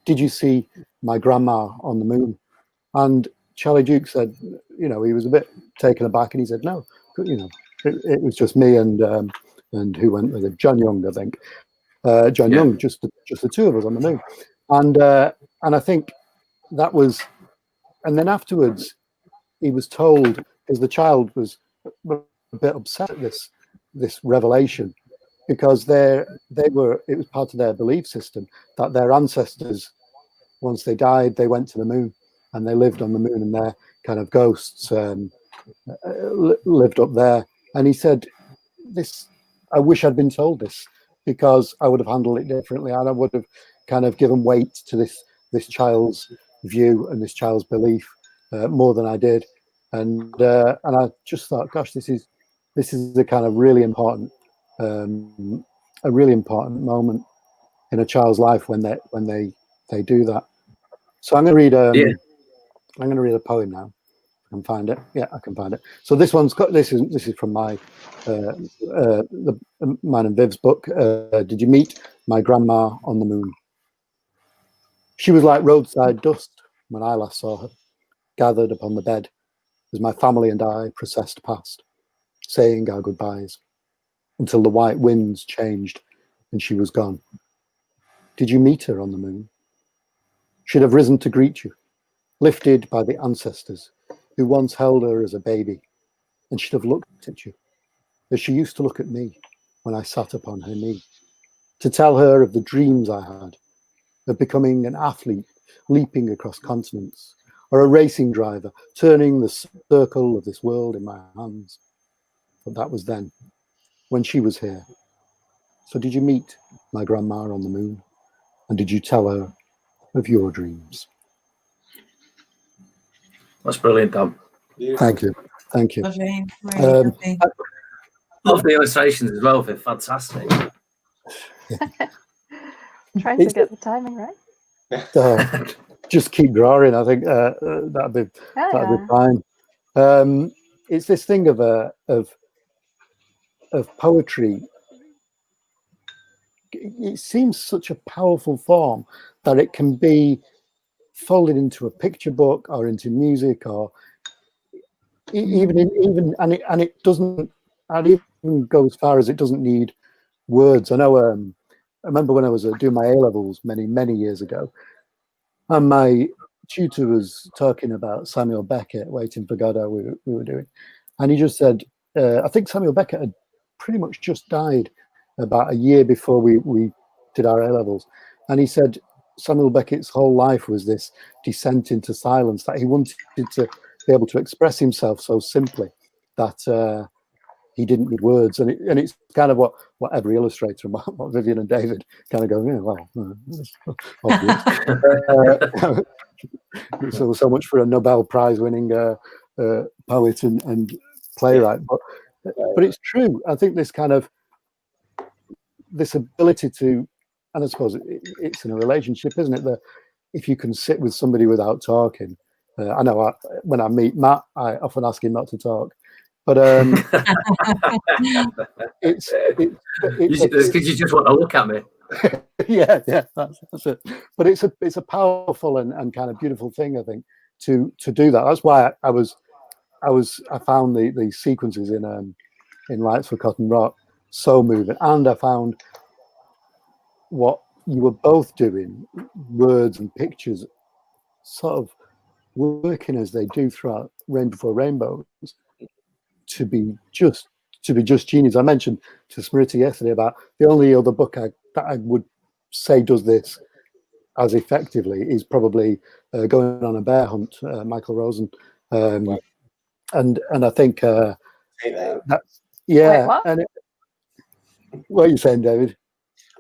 did you see my grandma on the moon? And Charlie Duke said, he was a bit taken aback, and he said, no, it was just me and who went with it? John Young, I think. John Young, just the two of us on the moon. And I think that was, and then afterwards he was told, because the child was a bit upset at this revelation, because it was part of their belief system that their ancestors, once they died, they went to the moon and they lived on the moon, and their kind of ghosts lived up there. And he said, I wish I'd been told this, because I would have handled it differently, and I would have kind of given weight to this child's view and this child's belief more than I did. And I just thought, gosh, this is a kind of really important moment in a child's life when they do that. So I'm going to read a poem now. I can find it. Yeah, I can find it. So this is from mine and Viv's book. Did you meet my grandma on the moon? She was like roadside dust when I last saw her, gathered upon the bed as my family and I processed past, saying our goodbyes, until the white winds changed and she was gone. Did you meet her on the moon? She'd have risen to greet you, lifted by the ancestors who once held her as a baby, and she'd have looked at you as she used to look at me when I sat upon her knee, to tell her of the dreams I had, of becoming an athlete, leaping across continents, or a racing driver, turning the circle of this world in my hands. But that was then, when she was here. So did you meet my grandma on the moon? And did you tell her of your dreams? That's brilliant, Tom. Thank you. Thank you. Lovely. Really lovely. Love the illustrations as well. They're fantastic. Trying to get the timing right. Just keep drawing. I think that'd be fine. It's this thing of poetry. It seems such a powerful form that it can be folded into a picture book or into music, or even it doesn't. I'd even go as far as it doesn't need words. I know. I remember when I was doing my A-levels many years ago, and my tutor was talking about Samuel Beckett, Waiting for Godot, we were doing, and he just said, I think Samuel Beckett had pretty much just died about a year before we did our A-levels, and he said Samuel Beckett's whole life was this descent into silence, that he wanted to be able to express himself so simply that he didn't need words, and it's kind of what every illustrator, what Viviane and David kind of go, yeah, well, obvious. So much for a Nobel Prize winning poet and playwright, but it's true. I think this ability to, and I suppose it's in a relationship, isn't it? That if you can sit with somebody without talking, I know when I meet Matt, I often ask him not to talk, but it's because you just want to look at me. yeah, that's it. But it's a powerful and kind of beautiful thing, I think, to do that. That's why I found the sequences in Lights for Cotton Rock so moving, and I found what you were both doing, words and pictures, sort of working as they do throughout Rain Before Rainbows, to be just genius. I mentioned to Smriti yesterday about the only other book that I would say does this as effectively is probably Going on a Bear Hunt, Michael Rosen, and I think that's Wait, what? And what are you saying, David?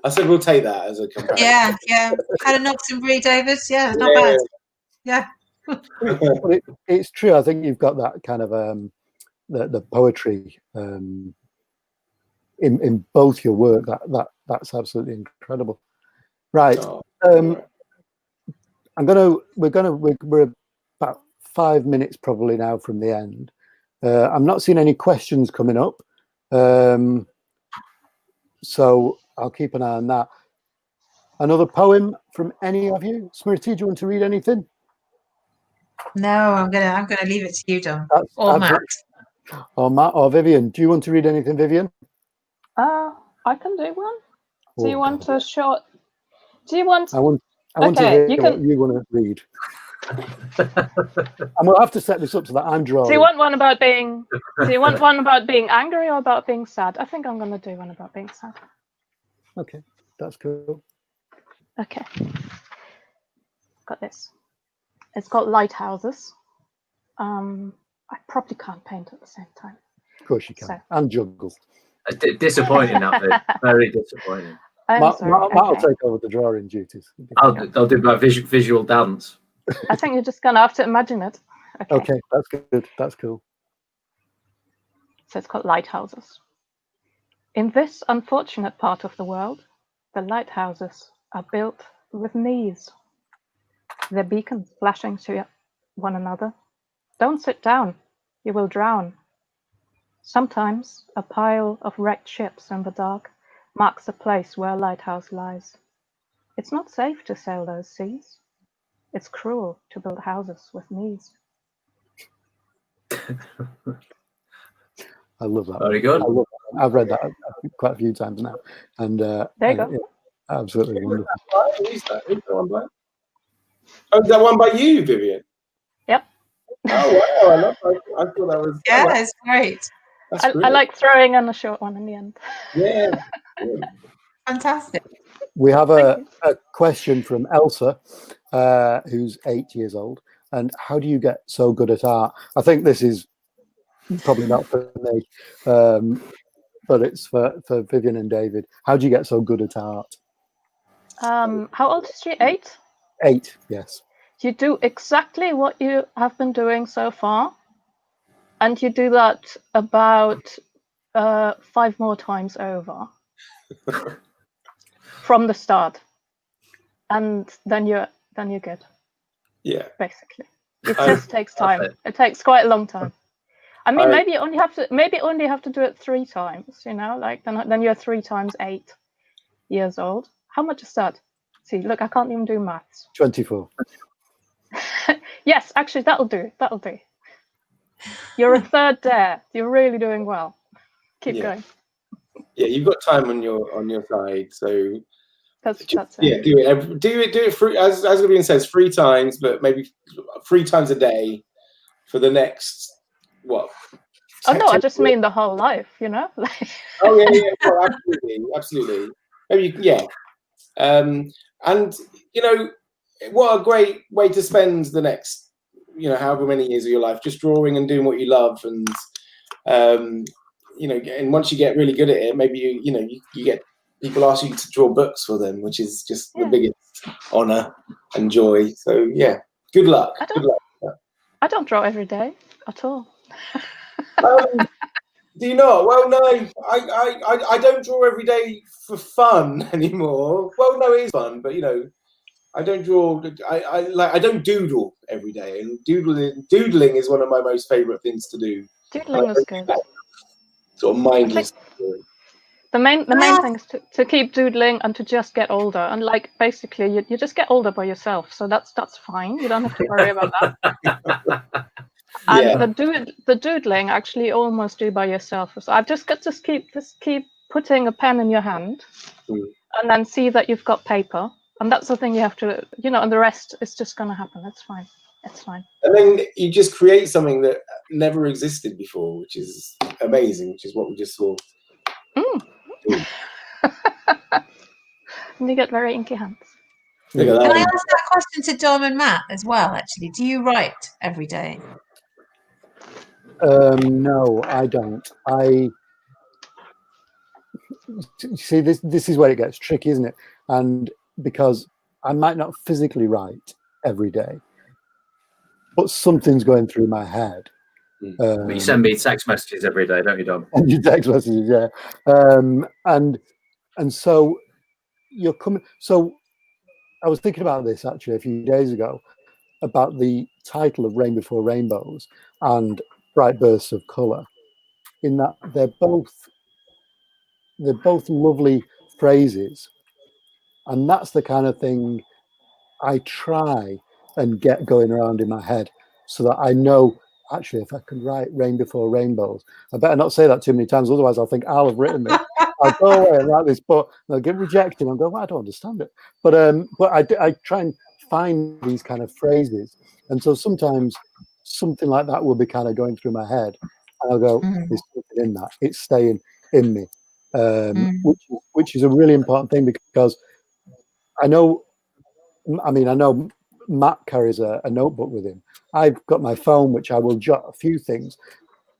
I said we'll take that as a comparison. Yeah. Had a Noxonbury, David. Yeah, not bad. Yeah. But it's true. I think you've got that kind of the poetry in both your work. That's absolutely incredible. Right. We're about 5 minutes probably now from the end. I'm not seeing any questions coming up, so I'll keep an eye on that. Another poem from any of you? Smriti, do you want to read anything? No, I'm gonna leave it to you, Dom, or Matt. Or Matt or Viviane. Do you want to read anything, Viviane? I can do one. Do you want a short? Do you want? I want to hear what you want to read. And we'll have to set this up so that I'm drawing. Do you want one about being? Do you want one about being angry or about being sad? I think I'm going to do one about being sad. Okay, that's cool. Okay, got this. It's got lighthouses. I probably can't paint at the same time. Of course you can. And juggle. Disappointing, that bit. Very disappointing. Matt will take over the drawing duties. I'll do my visual dance. I think you're just going to have to imagine it. Okay, that's good. That's cool. So it's called Lighthouses. In this unfortunate part of the world, the lighthouses are built with knees. Their beacons flashing to one another. Don't sit down, you will drown. Sometimes a pile of wrecked ships in the dark marks the place where a lighthouse lies. It's not safe to sail those seas. It's cruel to build houses with knees. I love that. Very good. I've read that quite a few times now, and there you go. Yeah, absolutely wonderful. Who's that? Who's that one by? Oh, is that one by you, Viviane? Yep. Oh wow! I thought that was. Yeah, it's great. I like throwing in a short one in the end. Yeah. Fantastic. We have a question from Elsa, who's 8 years old. And how do you get so good at art? I think this is probably not for me, but it's for Viviane and David. How do you get so good at art? How old is she? 8? 8, yes. You do exactly what you have been doing so far, and you do that about 5 more times over from the start, and then you're good. Yeah. Basically, it just takes time. It takes quite a long time. I mean, maybe you only have to do it 3 times. You know, like then you're 3 times 8 years old. How much is that? See, look, I can't even do maths. 24. Yes, actually, that'll do. You're a 3rd there. You're really doing well. Keep going. Yeah, you've got time on your side, so that's it. Yeah, do it. As Viviane says, 3 times, but maybe 3 times a day for the next what? Oh no, I just mean the whole life. You know. Oh yeah. Well, absolutely. Maybe and you know, what a great way to spend the next, you know, however many years of your life, just drawing and doing what you love, and you know, and once you get really good at it, maybe you get people ask you to draw books for them, which is just the biggest honor and joy. So yeah, good luck. Good luck. I don't draw every day at all. Do you not? Well, no, I don't draw every day for fun anymore. Well, no, it is fun, but you know, I don't draw. I don't doodle every day, and doodling is one of my most favourite things to do. Doodling is good. Sort of mindless. The main thing is to keep doodling and to just get older. And like basically, you just get older by yourself, so that's fine. You don't have to worry about that. And the doodling actually almost do by yourself. So I've just got to keep putting a pen in your hand, and then see that you've got paper. And that's the thing you have to, you know, and the rest is just going to happen. It's fine. It's fine. And then you just create something that never existed before, which is amazing, which is what we just saw. And you get very inky hands. Can I ask that question to Dom and Matt as well, actually? Do you write every day? No, I don't. See, this is where it gets tricky, isn't it? And because I might not physically write every day, but something's going through my head. But you send me text messages every day, don't you, Dom? And you text messages, yeah. And so you're coming. So I was thinking about this actually a few days ago about the title of Rain Before Rainbows and Bright Bursts of Colour. In that they're both lovely phrases. And that's the kind of thing I try and get going around in my head so that I know, actually, if I can write Rain Before Rainbows, I better not say that too many times, otherwise I'll think I'll have written it. I'll go away and write this book, and I'll get rejected and go, well, I don't understand it. But I try and find these kind of phrases. And so sometimes something like that will be kind of going through my head. And I'll go, there's something in that. It's staying in me, which is a really important thing because I know Matt carries a notebook with him. I've got my phone, which I will jot a few things,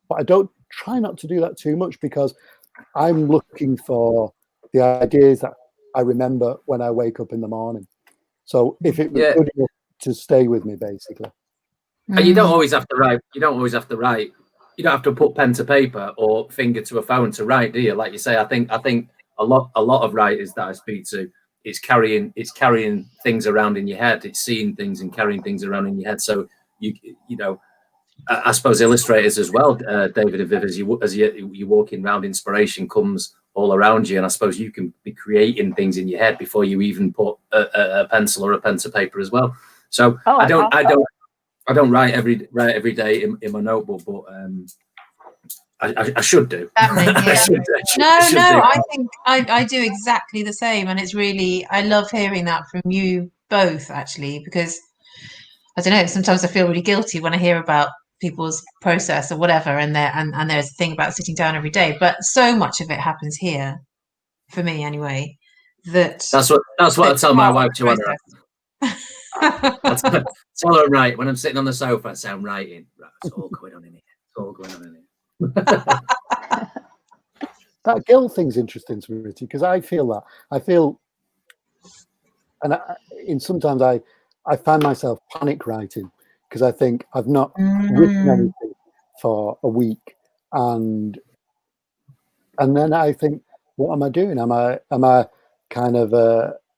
but I don't try not to do that too much because I'm looking for the ideas that I remember when I wake up in the morning. So if it was good enough to stay with me, basically. And you don't always have to write. You don't have to put pen to paper or finger to a phone to write, do you? Like you say, I think a lot of writers that I speak to, it's carrying things around in your head. It's seeing things and carrying things around in your head. So you know, I suppose illustrators as well, David and Viv, as you're walking around, inspiration comes all around you, and I suppose you can be creating things in your head before you even put a pencil or a pen to paper as well. So I don't write every day in my notebook, but I should do. I think I do exactly the same, and it's really, I love hearing that from you both, actually, because I don't know, sometimes I feel really guilty when I hear about people's process or whatever, and there's a thing about sitting down every day, but so much of it happens here, for me anyway. That's what I tell my wife, Joanna. Tell her, right, when I'm sitting on the sofa, I say I'm writing. Right, it's all going on in here. It's all going on in here. That guilt thing's interesting to me, because I feel, and sometimes I find myself panic writing because I think I've not written anything for a week, and then I think, what am I doing? Am I kind of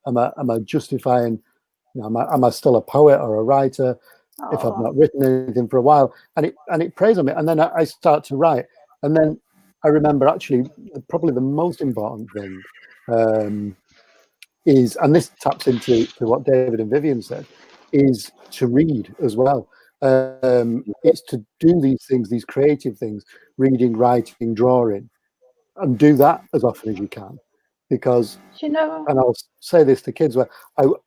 am I justifying? You know, am I still a poet or a writer if I've not written anything for a while? And it preys on me, and then I start to write, and then I remember actually probably the most important thing is, and this taps into what David and Viviane said, is to read as well. It's to do these things, these creative things, reading, writing, drawing, and do that as often as you can. Because, and I'll say this to kids, where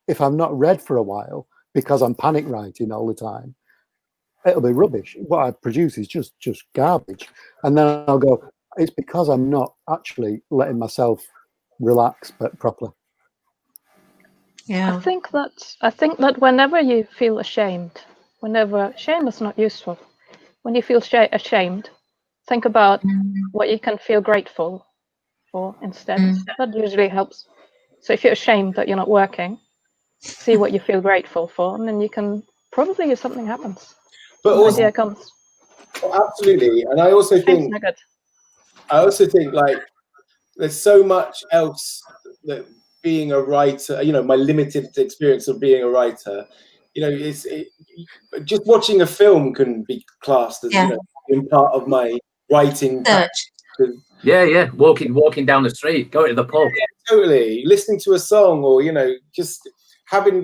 if I'm not read for a while because I'm panic writing all the time, it'll be rubbish. What I produce is just garbage. And then I'll go, it's because I'm not actually letting myself relax but properly. Yeah. I think that whenever you feel ashamed, shame is not useful. When you feel ashamed, Think about what you can feel grateful for instead. That usually helps. So if you're ashamed that you're not working, see what you feel grateful for, and then you can probably, if something happens, But an also, idea comes. absolutely, and I also think like there's so much else that being a writer, my limited experience of being a writer, just watching a film can be classed as being part of my writing. Yeah, walking down the street, going to the pub. Yeah, totally. Listening to a song, or just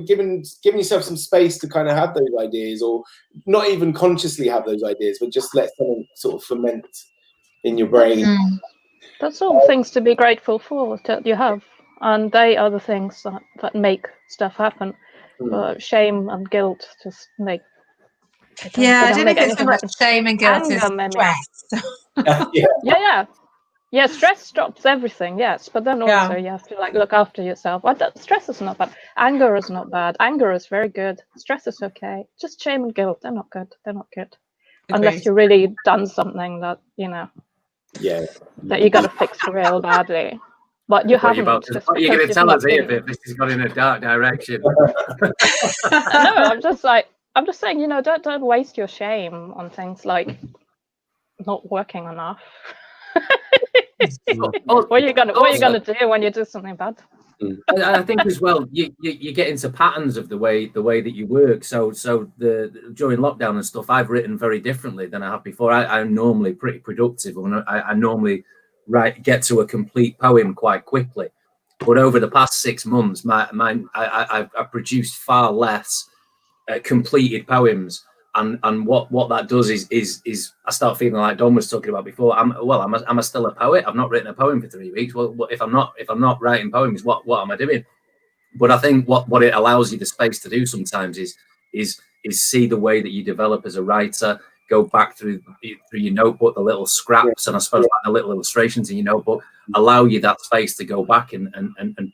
giving yourself some space to kind of have those ideas, or not even consciously have those ideas, but just let something sort of ferment in your brain. That's all things to be grateful for that you have, and they are the things that make stuff happen. But shame and guilt just make. I don't think it's so much shame and guilt is stress. Yeah, stress stops everything, yes, but then also you have to look after yourself. Stress is not bad. Anger is not bad. Anger is very good. Stress is okay. Just shame and guilt, they're not good. They're not good. Unless you really done something that, that you got to fix real badly. But you haven't. What are you going to tell us here, Viv? This has gone in a dark direction. No, I'm just saying, don't waste your shame on things like not working enough. What are you gonna do when you do something bad? I think as well, you get into patterns of the way that you work. So during lockdown and stuff, I've written very differently than I have before. I'm normally pretty productive, and I normally get to a complete poem quite quickly. But over the past 6 months, I've produced far less completed poems. And what that does is I start feeling like Don was talking about before. Am I still a poet? I've not written a poem for 3 weeks. Well, if I'm not writing poems, what am I doing? But I think what it allows you the space to do sometimes is see the way that you develop as a writer. Go back through your notebook, the little scraps, and I suppose the little illustrations in your notebook allow you that space to go back and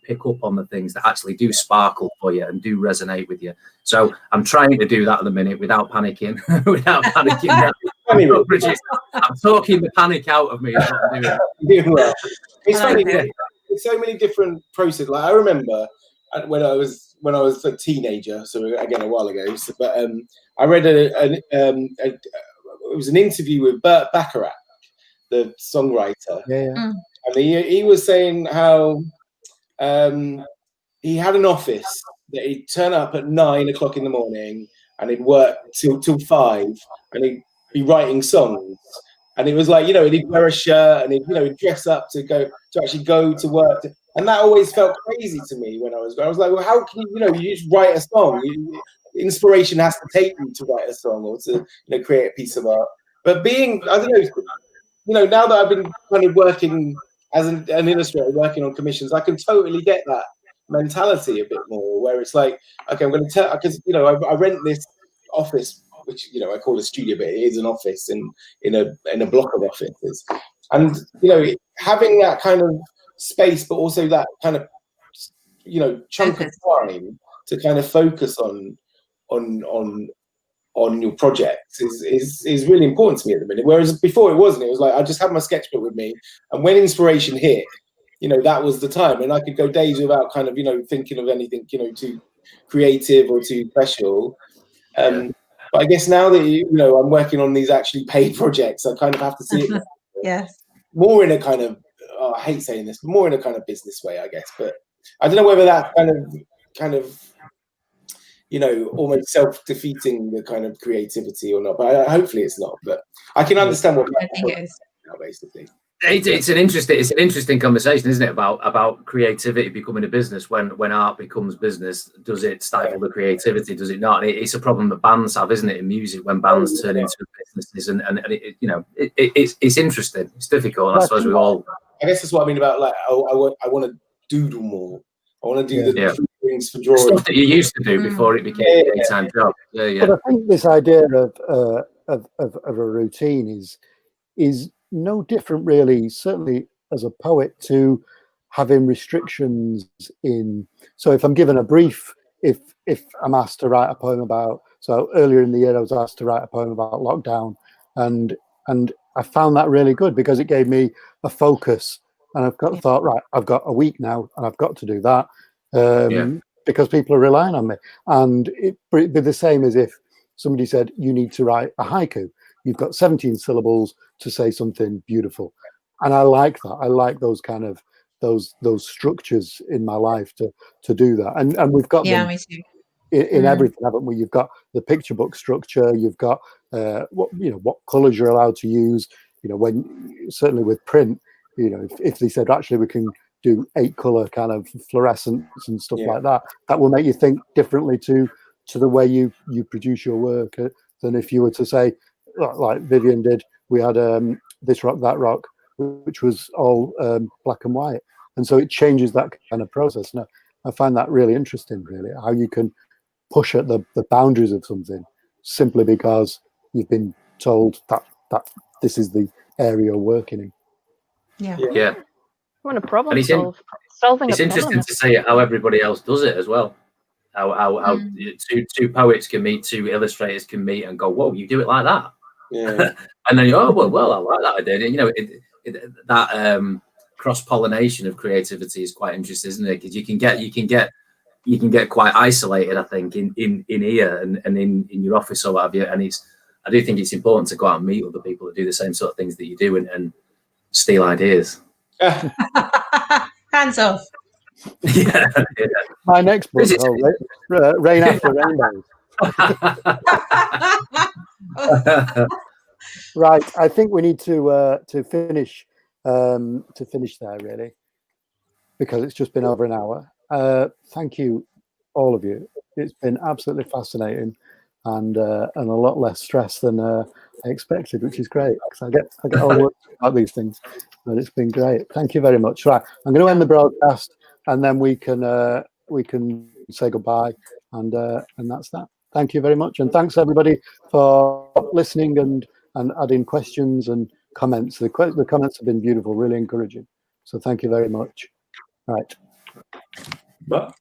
pick up on the things that actually do sparkle for you and do resonate with you. So I'm trying to do that at the minute without panicking. I'm talking the panic out of me. Is what I'm doing. Well, it's funny. There's so many different processes. Like I remember when I was a teenager, so again a while ago. But I read it was an interview with Burt Bacharach, the songwriter. And he was saying how he had an office that he'd turn up at 9 o'clock in the morning and he'd work till 5, and he'd be writing songs. And it was like, he'd wear a shirt and he'd dress up to actually go to work. And that always felt crazy to me when I was like, well, how can you just write a song? Inspiration has to take you to write a song or to create a piece of art. But I don't know, now that I've been kind of working as an illustrator, working on commissions, I can totally get that mentality a bit more, where it's like, okay, I'm going to tell, because I rent this office, which I call a studio, but it is an office in a block of offices, and having that kind of space, but also that kind of chunk of time to kind of focus on your projects is really important to me at the minute. Whereas before it wasn't. It was like I just had my sketchbook with me, and when inspiration hit, that was the time, and I could go days without kind of thinking of anything too creative or too special. But I guess now that I'm working on these actually paid projects, I kind of have to see it more in a kind of I hate saying this, but more in a kind of business way, I guess. But I don't know whether that kind of almost self-defeating the kind of creativity or not, but hopefully it's not. But I can understand what I think it is now, basically. It's an interesting conversation, isn't it, about creativity becoming a business? When art becomes business, does it stifle the creativity? Does it not? It's a problem that bands have, isn't it, in music, when bands turn into businesses, and it's interesting. It's difficult, and I suppose we all. I guess that's what I mean about I want to doodle more. I want to do the things for drawing. Stuff that you used to do before it became a daytime job. But I think this idea of a routine is no different, really, certainly as a poet, to having restrictions in. So if I'm given a brief, if I'm asked to write a poem about, so earlier in the year I was asked to write a poem about lockdown, and I found that really good because it gave me a focus, and I've thought, right, I've got a week now, and I've got to do that because people are relying on me. And it'd be the same as if somebody said you need to write a haiku. You've got 17 syllables to say something beautiful, and I like that. I like those kind of those structures in my life to do that. And we've got them me too. in everything, haven't we? You've got the picture book structure. You've got what colours you're allowed to use. When certainly with print, if they said actually we can do 8 colour kind of fluorescence and stuff like that, that will make you think differently to the way you produce your work than if you were to say, like Viviane did. We had This Rock, That Rock, which was all black and white, and so it changes that kind of process. And I find that really interesting, really, how you can push at the boundaries of something simply because you've been told that this is the area you're working in. Yeah. When a problem And solving it's a interesting problem. to see how everybody else does it as well. How two poets can meet, 2 illustrators can meet and go, whoa, you do it like that. Yeah. And then you go, oh, well, I like that idea. That cross-pollination of creativity is quite interesting, isn't it? Because you can get quite isolated, I think, in here and in your office or what have you. And I do think it's important to go out and meet other people that do the same sort of things that you do and steal ideas. Hands off. Yeah. My next book, Rain After Rainbows. Right, I think we need to finish there, really, because it's just been over an hour. Thank you, all of you. It's been absolutely fascinating and a lot less stress than I expected, which is great because I get all worked about these things. But it's been great. Thank you very much. Right, I'm going to end the broadcast and then we can say goodbye and that's that. Thank you very much, and thanks everybody for listening and adding questions and comments. The comments have been beautiful, really encouraging. So thank you very much. Right. But